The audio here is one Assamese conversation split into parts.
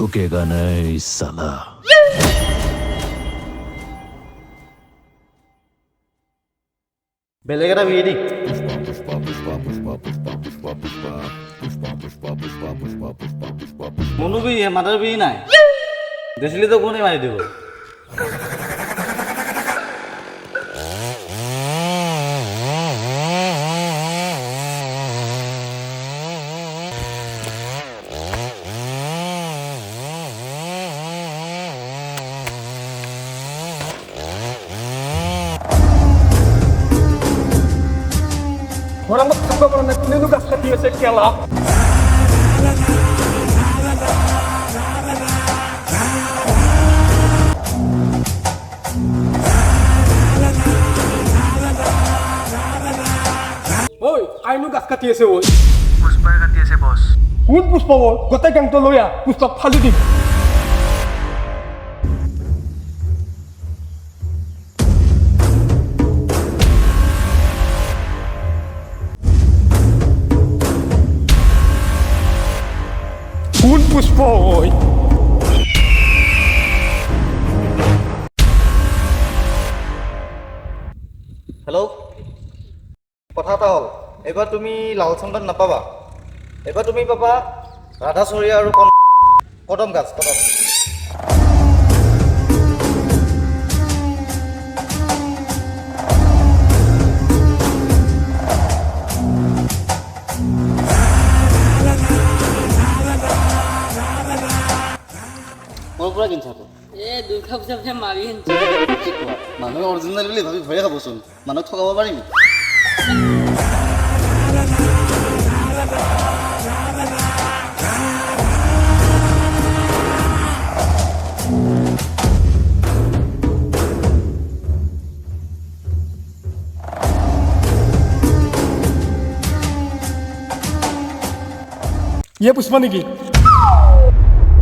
झुकेगा नहीं साला। বেলেগ এটা বিয়ে দি মনু বিয়ে মাদার বিয়ে নাই দেখিলে তো কোনে মারি দিব Orang bertambah pernah ini gas hati sekela. Oi, ainu gas hati ese oi. Puspa hati ese bos. Un puspa oi, gotai gang to loya, puspa phali dim. Un puspa oi. Hello' কথা এটা হ'ল এইবাৰ তুমি লাল চন্দন নাপাবা এইবাৰ তুমি পাবা ৰাধা চৰিয়া আৰু কদম গাছ কদম মোৰ পৰা কিনছাতো দুৰ্গা পূজা পূজা মাৰি আনিছো মানুহে অৰিজিনেল বুলি ভাবি ভয়ে খাবচোন মানুহক ঠগাব পাৰিম Ye puspa niki?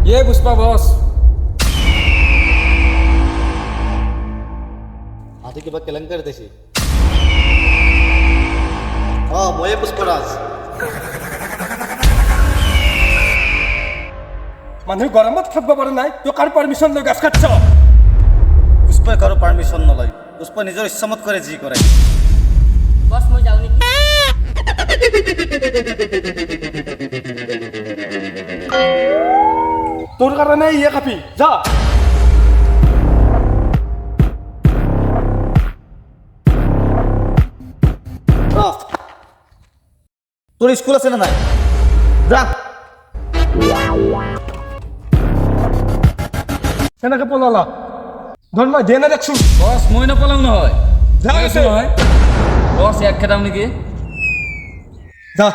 Ye Puspa bos. আজি কিবা কেলেংকাৰী দেছি ময়ে পুষ্পৰাজ মানুহ গৰমত থাকিব পৰা নাই তো কাৰ পাৰমিশন লৈ গাছ কাটছ পুষ্পই কাৰো পাৰ্মিশ্যন নলয় পুষ্পই নিজৰ ইচ্ছামত কৰে যি কৰে বছ মই যাওঁ নেকি তোৰ কাৰণে ইয়ে কাপি যা তোৰ স্কুল আছে নে নাই যা কেনেকে পলালা ধৰ মই দিয়ে না দেখছো Bos মই নপলাও নহয় যা গৈছে নহয় বস এক খেতাম নেকি যা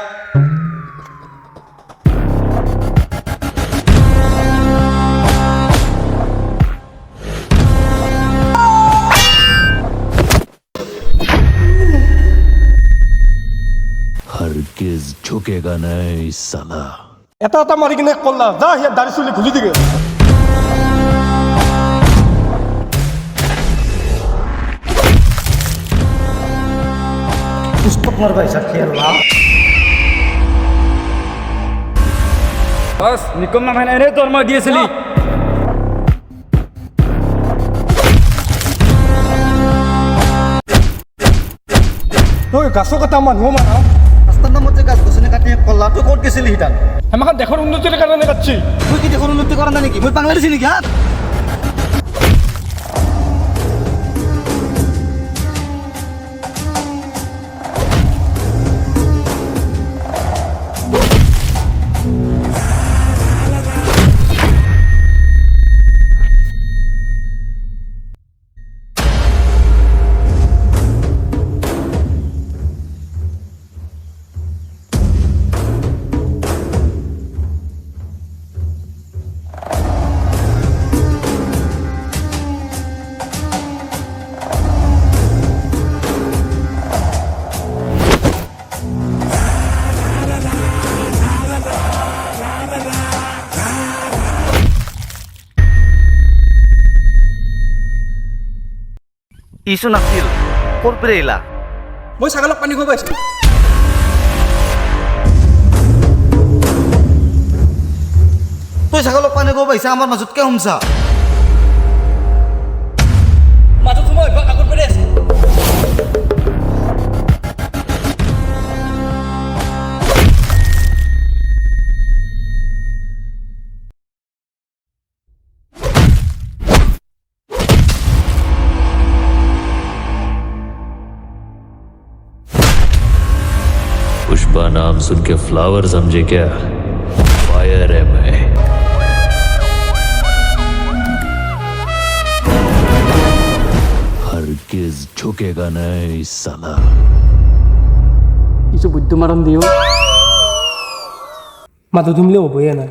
हरगिज झुकेगा नहीं साला। এটা এটা মাৰি কিনে কল্লা যা হিয়া দাড়ি চুলি ঘুলি দিগে পুষ্পক মাৰবা হিচাপ খেলা বস নিকম্মা ভাই নাই ৰে তোৰ মই দিয়েছিলি তই গাছৰ কথা মানুহ মাৰা ৰাস্তাৰ নামত যে গাছ গছনি কাটি কল্লা তই ক'ত গৈছিলি সিটান আমাক দেশৰ উন্নতিৰ কাৰণে কাটছি তুই কি দেখোন উন্নতি কৰা নাই নেকি মই বাংলাদেশী নেকি হা ইছু নাছিল ক'ৰ পৰা আহিলা মই ছাগলক পানী খুৱাব আহিছিলোঁ তোৰ তই ছাগলক পানী ক'ব আহিছা আমাৰ মাজতকে হুমছা মাজত সোমাই অভ্যাস আগত পৰি আছে पुष्पा नाम सुन के फ्लावर समझे क्या फायर है मैं हरगिज झुकेगा नहीं साला কিছু বুদ্ধ মাৰণ দিও মাথা ধুমলে হ'বই না